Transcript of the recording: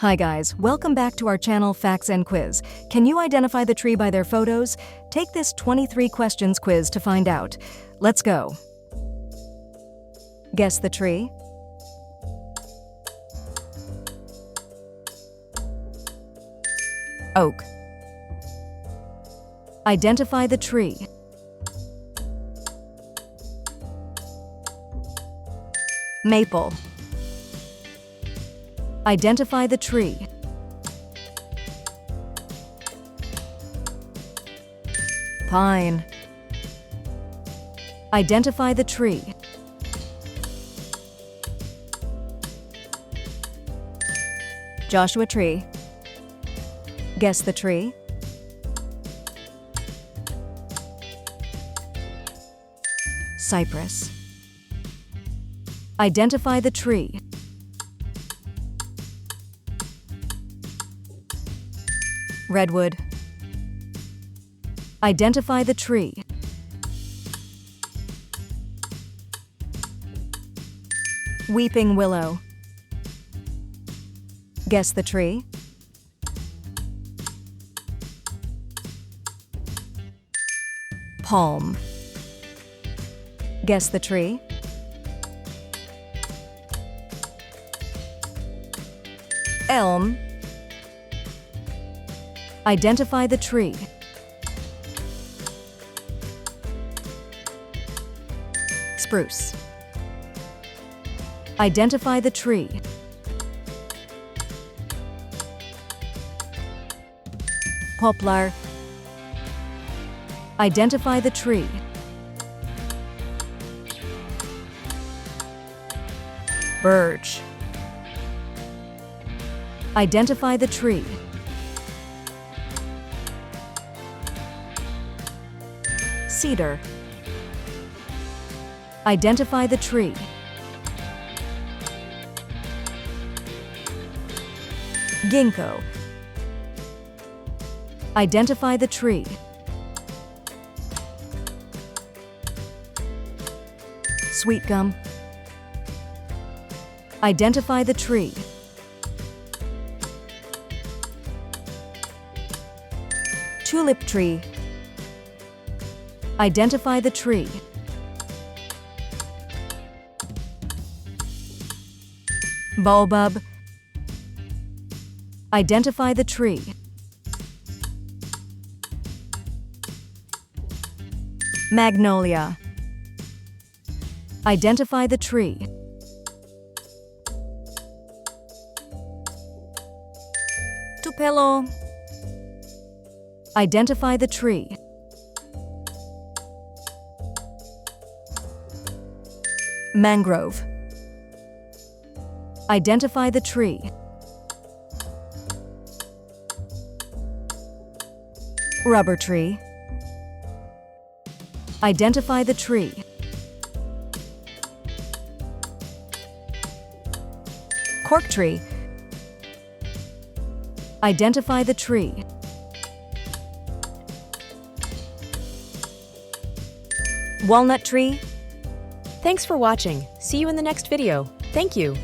Hi guys, welcome back to our channel Facts and Quiz. Can you identify the tree by their photos? Take this 23 questions quiz to find out. Let's go. Guess the tree. Oak. Identify the tree. Maple. Identify the tree. Pine. Identify the tree. Joshua tree. Guess the tree. Cypress. Identify the tree. Redwood. Identify the tree. Weeping willow. Guess the tree. Palm. Guess the tree. Elm. Identify the tree. Spruce. Identify the tree. Poplar. Identify the tree. Birch. Identify the tree. Cedar. Identify the tree. Ginkgo. Identify the tree. Sweet gum. Identify the tree. Tulip tree. Identify the tree. Baobab. Identify the tree. Magnolia. Identify the tree. Tupelo. Identify the tree. Mangrove. Identify the tree. Rubber tree. Identify the tree. Cork tree. Identify the tree. Walnut tree. Thanks for watching. See you in the next video. Thank you.